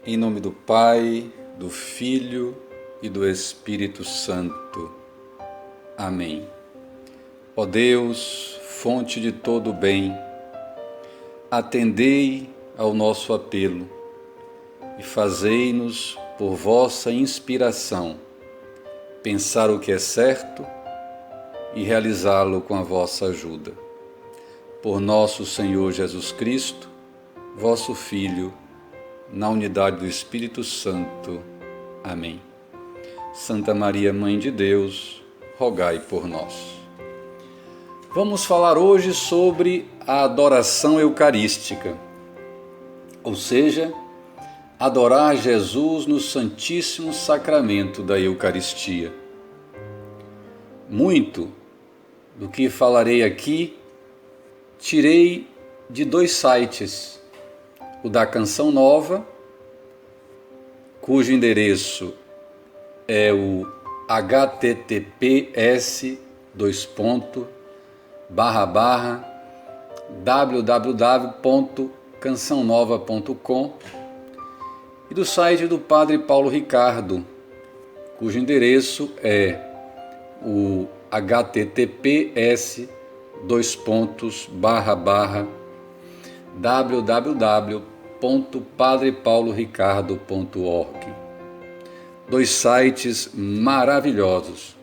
Em nome do Pai, do Filho e do Espírito Santo. Amém. Ó Deus, fonte de todo o bem, atendei ao nosso apelo e fazei-nos, por vossa inspiração, pensar o que é certo e realizá-lo com a vossa ajuda. Por nosso Senhor Jesus Cristo, vosso Filho, na unidade do Espírito Santo. Amém. Santa Maria, Mãe de Deus, rogai por nós. Vamos falar hoje sobre a adoração eucarística, ou seja, adorar Jesus no Santíssimo Sacramento da Eucaristia. Muito do que falarei aqui tirei de 2 sites, o da Canção Nova, cujo endereço é o https://www.cançãonova.com, e do site do Padre Paulo Ricardo, cujo endereço é o https://www.padrepauloricardo.org. 2 sites maravilhosos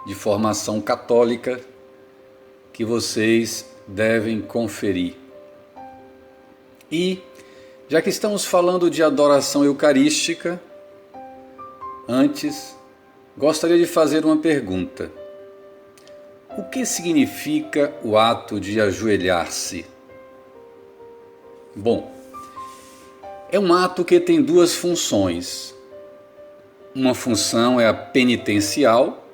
de formação católica que vocês devem conferir. E, já que estamos falando de adoração eucarística, antes gostaria de fazer uma pergunta. O que significa o ato de ajoelhar-se? Bom, é um ato que tem 2 funções. Uma função é a penitencial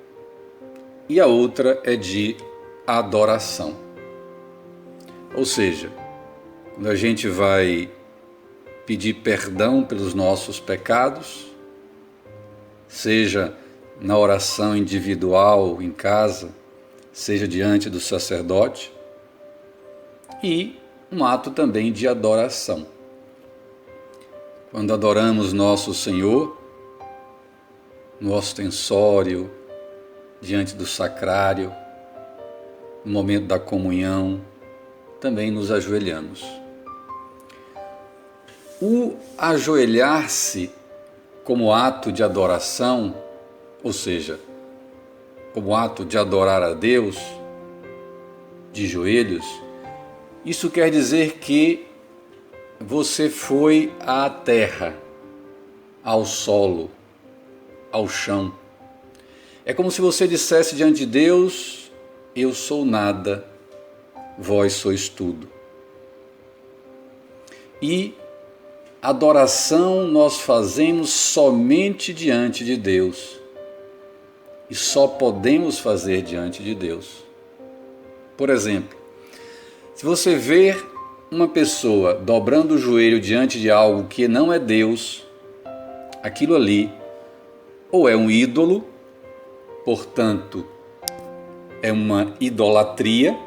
e a outra é de adoração. Ou seja, quando a gente vai pedir perdão pelos nossos pecados, seja na oração individual em casa, seja diante do sacerdote, e um ato também de adoração. Quando adoramos nosso Senhor, no ostensório, diante do sacrário, no momento da comunhão, também nos ajoelhamos. O ajoelhar-se como ato de adoração, ou seja, como ato de adorar a Deus, de joelhos, isso quer dizer que você foi à terra, ao solo, ao chão. É como se você dissesse diante de Deus: eu sou nada, vós sois tudo. E adoração nós fazemos somente diante de Deus. E só podemos fazer diante de Deus. Por exemplo, se você ver uma pessoa dobrando o joelho diante de algo que não é Deus, aquilo ali ou é um ídolo, portanto, é uma idolatria,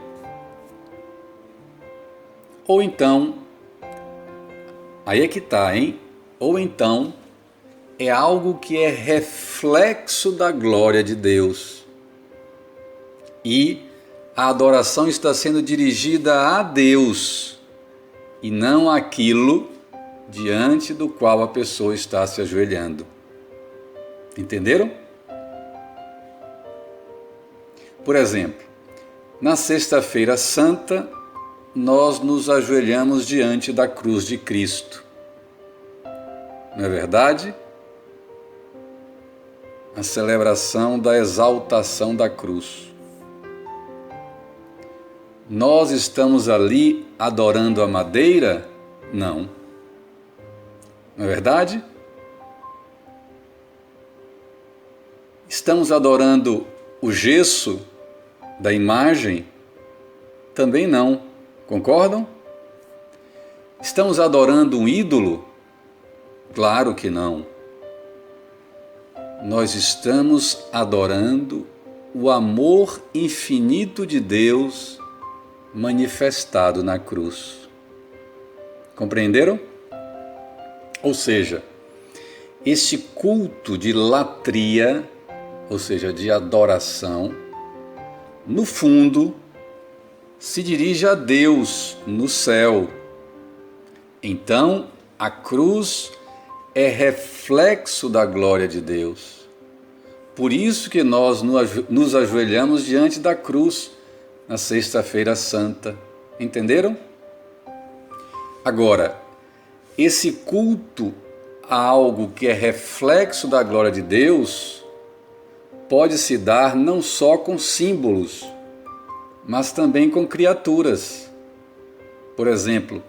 ou então, aí é que está, hein? Ou então, é algo que é reflexo da glória de Deus. E a adoração está sendo dirigida a Deus e não àquilo diante do qual a pessoa está se ajoelhando. Entenderam? Por exemplo, na Sexta-feira Santa, nós nos ajoelhamos diante da cruz de Cristo. Não é verdade? A celebração da exaltação da cruz. Nós estamos ali adorando a madeira? Não. Não é verdade? Estamos adorando o gesso da imagem? Também não. Concordam? Estamos adorando um ídolo? Claro que não. Nós estamos adorando o amor infinito de Deus manifestado na cruz. Compreenderam? Ou seja, este culto de latria, ou seja, de adoração, no fundo, se dirige a Deus no céu. Então, a cruz é reflexo da glória de Deus. Por isso que nós nos ajoelhamos diante da cruz na Sexta-feira Santa. Entenderam? Agora, esse culto a algo que é reflexo da glória de Deus pode se dar não só com símbolos, mas também com criaturas. Por exemplo,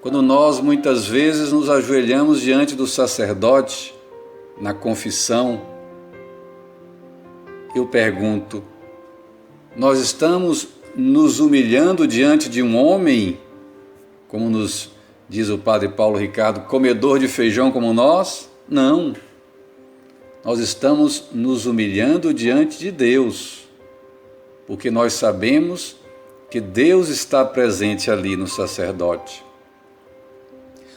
quando nós muitas vezes nos ajoelhamos diante do sacerdote na confissão, eu pergunto, nós estamos nos humilhando diante de um homem, como nos diz o padre Paulo Ricardo, comedor de feijão como nós? Não. Nós estamos nos humilhando diante de Deus, porque nós sabemos que Deus está presente ali no sacerdote.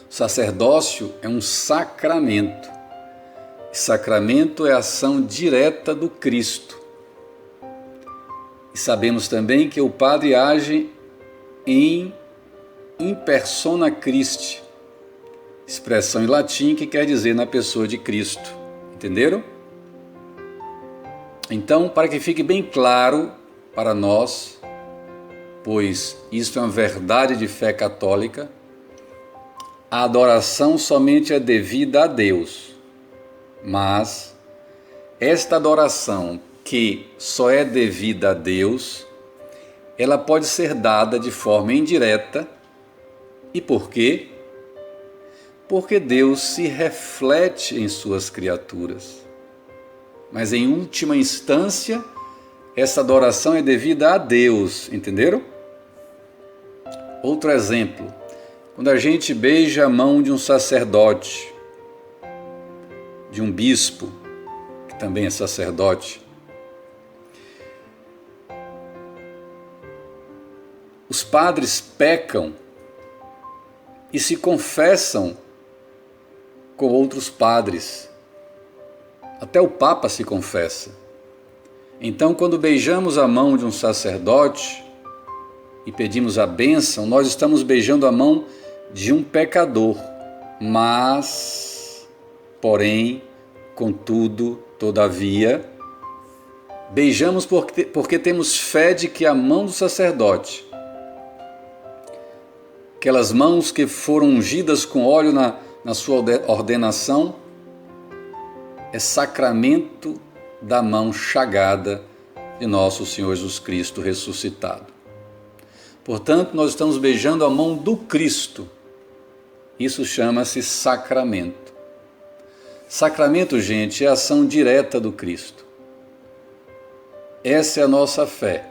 O sacerdócio é um sacramento. E sacramento é a ação direta do Cristo. E sabemos também que o padre age in persona Christi, expressão em latim que quer dizer na pessoa de Cristo. Entenderam? Então, para que fique bem claro para nós, pois isto é uma verdade de fé católica, a adoração somente é devida a Deus, mas esta adoração que só é devida a Deus, ela pode ser dada de forma indireta. E por quê? Porque Deus se reflete em suas criaturas. Mas em última instância, essa adoração é devida a Deus, entenderam? Outro exemplo, quando a gente beija a mão de um sacerdote, de um bispo, que também é sacerdote, os padres pecam e se confessam com outros padres. Até o Papa se confessa. Então, quando beijamos a mão de um sacerdote e pedimos a bênção, nós estamos beijando a mão de um pecador. Mas, porém, contudo, todavia, beijamos porque temos fé de que a mão do sacerdote, aquelas mãos que foram ungidas com óleo na sua ordenação, é sacramento da mão chagada de nosso Senhor Jesus Cristo ressuscitado. Portanto, nós estamos beijando a mão do Cristo. Isso chama-se sacramento. Sacramento, gente, é a ação direta do Cristo. Essa é a nossa fé.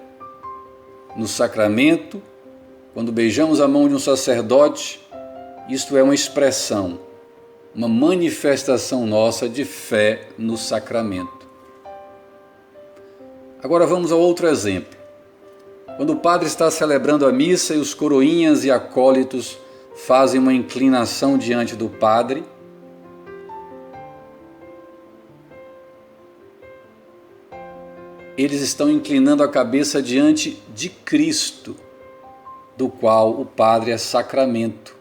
No sacramento, quando beijamos a mão de um sacerdote, isto é uma expressão, uma manifestação nossa de fé no sacramento. Agora vamos a outro exemplo. Quando o padre está celebrando a missa e os coroinhas e acólitos fazem uma inclinação diante do padre, eles estão inclinando a cabeça diante de Cristo, do qual o padre é sacramento,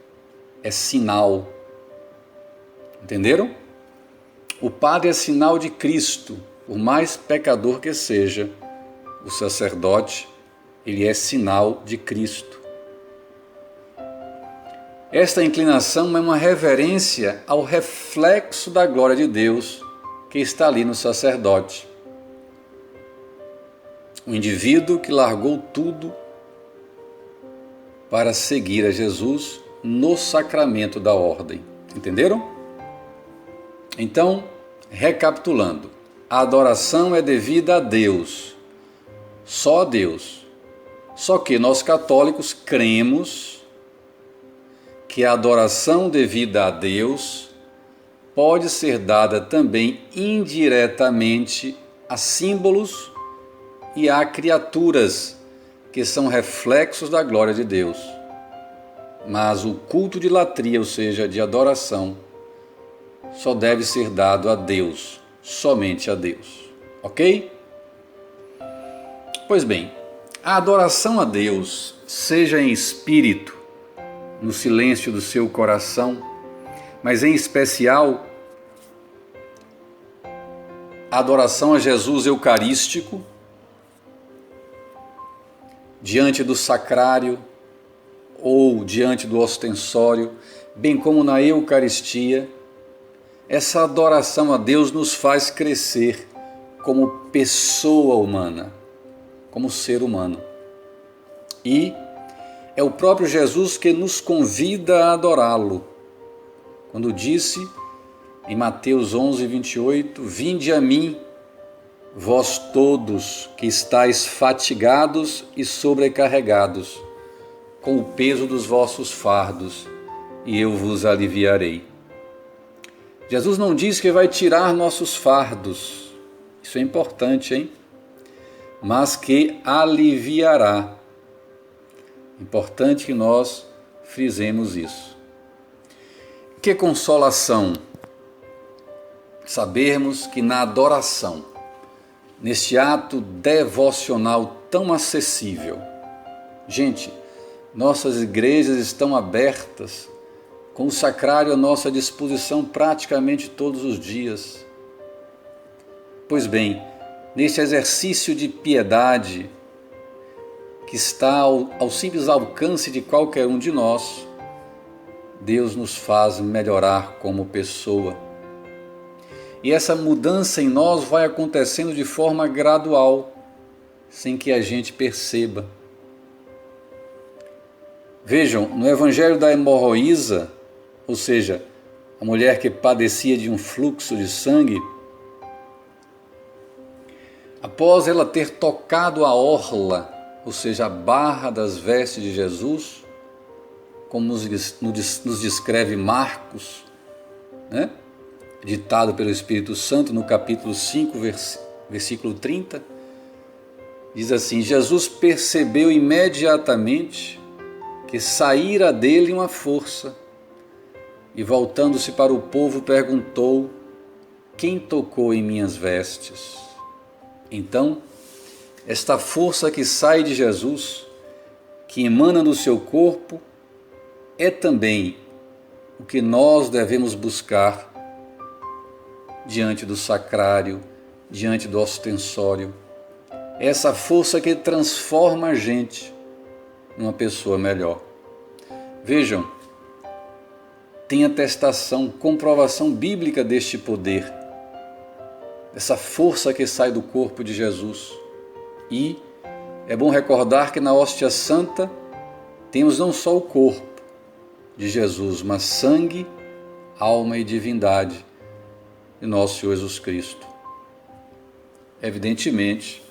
é sinal. Entenderam? O padre é sinal de Cristo, por mais pecador que seja. O sacerdote, ele é sinal de Cristo. Esta inclinação é uma reverência ao reflexo da glória de Deus que está ali no sacerdote. Um indivíduo que largou tudo para seguir a Jesus no sacramento da ordem. Entenderam? Então, recapitulando, a adoração é devida a Deus, só a Deus. Só que nós católicos cremos que a adoração devida a Deus pode ser dada também indiretamente a símbolos e a criaturas que são reflexos da glória de Deus. Mas o culto de latria, ou seja, de adoração, só deve ser dado a Deus, somente a Deus. Ok? Pois bem, a adoração a Deus, seja em espírito, no silêncio do seu coração, mas em especial a adoração a Jesus eucarístico, diante do sacrário ou diante do ostensório, bem como na Eucaristia, essa adoração a Deus nos faz crescer como pessoa humana, como ser humano. E é o próprio Jesus que nos convida a adorá-lo, quando disse em Mateus 11, 28, vinde a mim, vós todos que estáis fatigados e sobrecarregados, com o peso dos vossos fardos, e eu vos aliviarei. Jesus não diz que vai tirar nossos fardos, isso é importante, hein? Mas que aliviará. Importante que nós frisemos isso. Que consolação sabermos que na adoração, neste ato devocional tão acessível, gente, nossas igrejas estão abertas, com o sacrário à nossa disposição praticamente todos os dias. Pois bem, neste exercício de piedade, que está ao simples alcance de qualquer um de nós, Deus nos faz melhorar como pessoa. E essa mudança em nós vai acontecendo de forma gradual, sem que a gente perceba. Vejam, no Evangelho da hemorroísa, ou seja, a mulher que padecia de um fluxo de sangue, após ela ter tocado a orla, ou seja, a barra das vestes de Jesus, como nos descreve Marcos, né? Ditado pelo Espírito Santo no capítulo 5, versículo 30, diz assim, Jesus percebeu imediatamente que saíra dele uma força e, voltando-se para o povo, perguntou, quem tocou em minhas vestes? Então, esta força que sai de Jesus, que emana do seu corpo, é também o que nós devemos buscar diante do sacrário, diante do ostensório. Essa força que transforma a gente numa pessoa melhor. Vejam, tem atestação, comprovação bíblica deste poder, essa força que sai do corpo de Jesus. E é bom recordar que na hóstia santa temos não só o corpo de Jesus, mas sangue, alma e divindade de nosso Senhor Jesus Cristo. Evidentemente,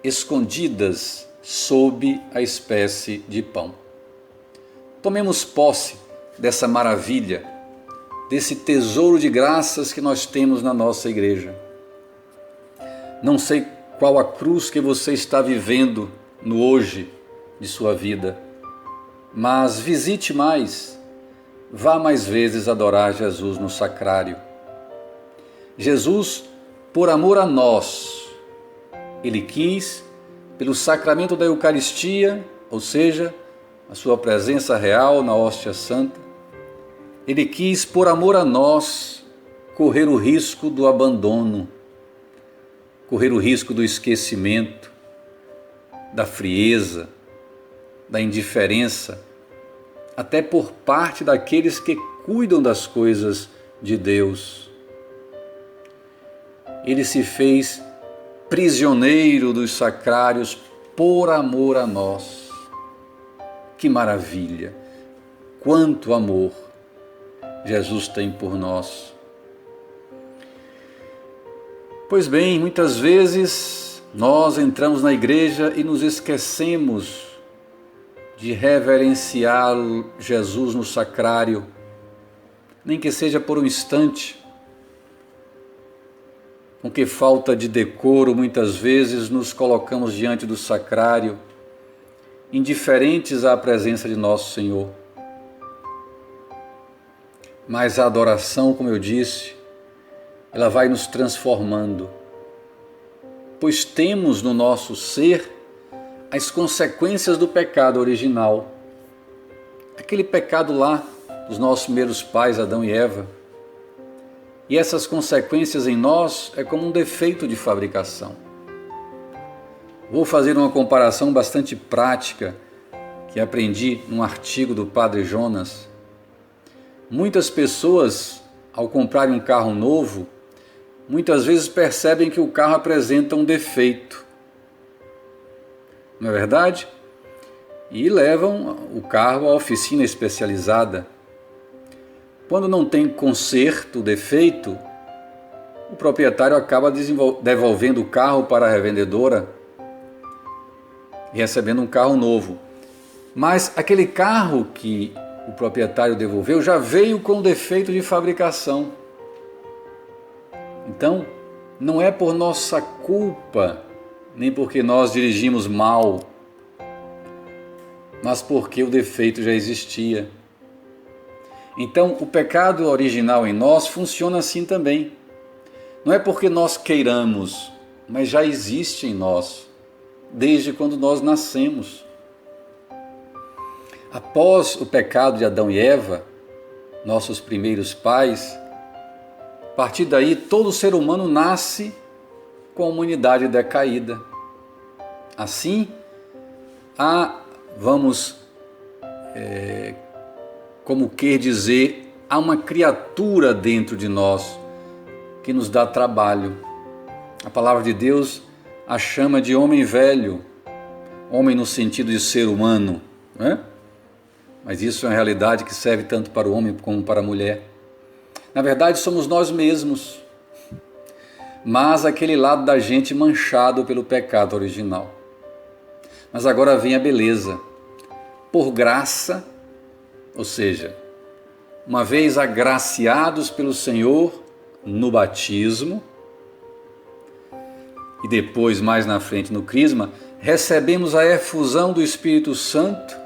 escondidas sob a espécie de pão. Tomemos posse dessa maravilha, desse tesouro de graças que nós temos na nossa igreja. Não sei qual a cruz que você está vivendo no hoje de sua vida, mas visite mais, vá mais vezes adorar Jesus no sacrário. Jesus, por amor a nós, Ele quis, pelo sacramento da Eucaristia, ou seja, a sua presença real na hóstia santa, Ele quis, por amor a nós, correr o risco do abandono, correr o risco do esquecimento, da frieza, da indiferença, até por parte daqueles que cuidam das coisas de Deus. Ele se fez prisioneiro dos sacrários por amor a nós. Que maravilha! Quanto amor Jesus tem por nós! Pois bem, muitas vezes nós entramos na igreja e nos esquecemos de reverenciar Jesus no sacrário, nem que seja por um instante. Com que falta de decoro, muitas vezes nos colocamos diante do sacrário, indiferentes à presença de nosso Senhor. mas a adoração, como eu disse, ela vai nos transformando, pois temos no nosso ser as consequências do pecado original. Aquele pecado lá dos nossos primeiros pais, Adão e Eva. E essas consequências em nós é como um defeito de fabricação. Vou fazer uma comparação bastante prática que aprendi num artigo do Padre Jonas. Muitas pessoas, ao comprarem um carro novo, muitas vezes percebem que o carro apresenta um defeito. Não é verdade? E levam o carro à oficina especializada. Quando não tem conserto, defeito, o proprietário acaba devolvendo o carro para a revendedora e recebendo um carro novo. Mas aquele carro que o proprietário devolveu já veio com defeito de fabricação. Então, não é por nossa culpa, nem porque nós dirigimos mal, mas porque o defeito já existia. Então, o pecado original em nós funciona assim também. Não é porque nós queiramos, mas já existe em nós, desde quando nós nascemos. Após o pecado de Adão e Eva, nossos primeiros pais, a partir daí todo ser humano nasce com a humanidade decaída. Assim, como quer dizer, há uma criatura dentro de nós que nos dá trabalho. A palavra de Deus a chama de homem velho, homem no sentido de ser humano, né? Mas isso é uma realidade que serve tanto para o homem como para a mulher. Na verdade, somos nós mesmos, mas aquele lado da gente manchado pelo pecado original. Mas agora vem a beleza. Por graça, ou seja, uma vez agraciados pelo Senhor no batismo, e depois mais na frente no crisma, recebemos a efusão do Espírito Santo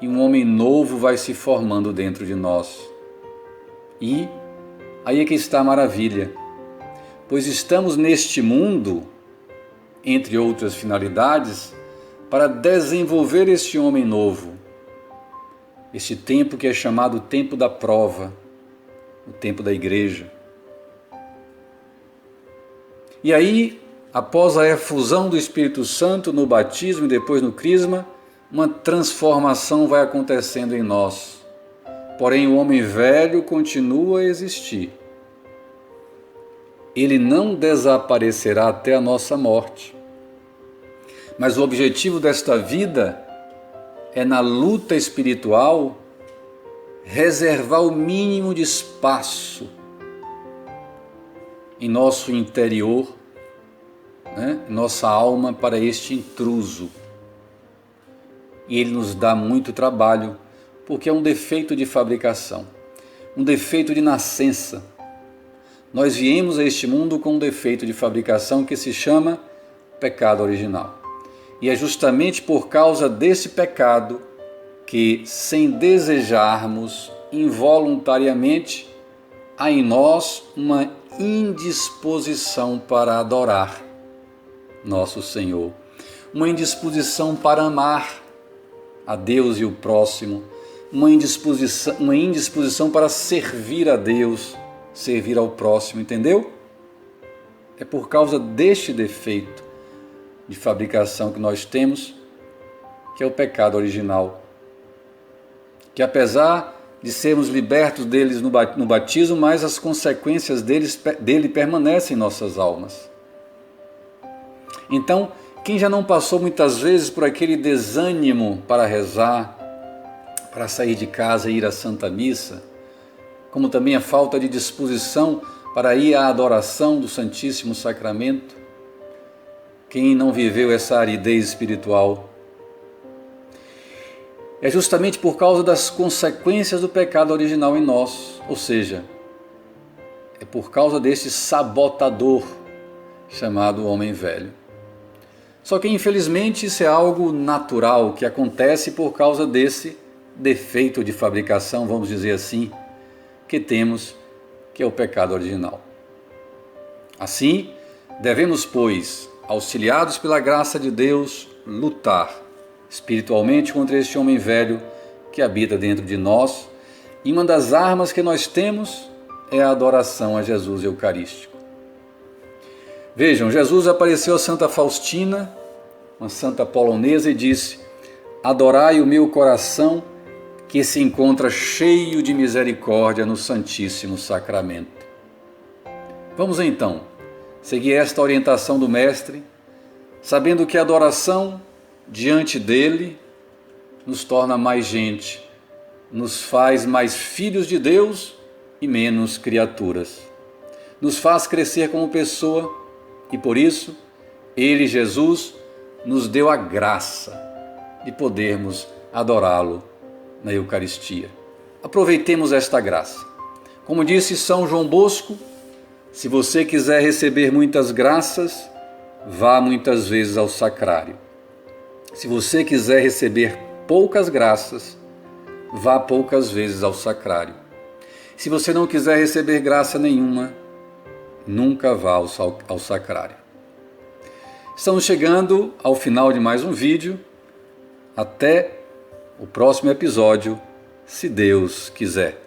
e um homem novo vai se formando dentro de nós. E aí é que está a maravilha, pois estamos neste mundo, entre outras finalidades, para desenvolver este homem novo, este tempo que é chamado tempo da prova, o tempo da igreja. E aí, após a efusão do Espírito Santo no batismo e depois no crisma, uma transformação vai acontecendo em nós. Porém, o homem velho continua a existir. Ele não desaparecerá até a nossa morte. Mas o objetivo desta vida é, na luta espiritual, reservar o mínimo de espaço em nosso interior, nossa alma, para este intruso. E ele nos dá muito trabalho, porque é um defeito de fabricação, um defeito de nascença. Nós viemos a este mundo com um defeito de fabricação que se chama pecado original. E é justamente por causa desse pecado que, sem desejarmos, involuntariamente, há em nós uma indisposição para adorar nosso Senhor, uma indisposição para amar a Deus e o próximo, uma indisposição para servir a Deus, servir ao próximo, entendeu? É por causa deste defeito de fabricação que nós temos, que é o pecado original, que apesar de sermos libertos deles no batismo, mas as consequências dele permanecem em nossas almas. Então, quem já não passou muitas vezes por aquele desânimo para rezar, para sair de casa e ir à Santa Missa, como também a falta de disposição para ir à adoração do Santíssimo Sacramento, quem não viveu essa aridez espiritual? É justamente por causa das consequências do pecado original em nós, ou seja, é por causa desse sabotador chamado homem velho. Só que infelizmente isso é algo natural que acontece por causa desse defeito de fabricação, vamos dizer assim, que temos, que é o pecado original. Assim, devemos, pois, auxiliados pela graça de Deus, lutar espiritualmente contra este homem velho que habita dentro de nós, e uma das armas que nós temos é a adoração a Jesus Eucarístico. Vejam, Jesus apareceu a Santa Faustina, uma santa polonesa, e disse: adorai o meu coração, que se encontra cheio de misericórdia no Santíssimo Sacramento. Vamos então seguir esta orientação do Mestre, sabendo que a adoração diante dele nos torna mais gente, nos faz mais filhos de Deus e menos criaturas. Nos faz crescer como pessoa e por isso ele, Jesus, nos deu a graça de podermos adorá-lo na Eucaristia. Aproveitemos esta graça. Como disse São João Bosco, se você quiser receber muitas graças, vá muitas vezes ao sacrário. Se você quiser receber poucas graças, vá poucas vezes ao sacrário. Se você não quiser receber graça nenhuma, nunca vá ao sacrário. Estamos chegando ao final de mais um vídeo. Até o próximo episódio, se Deus quiser.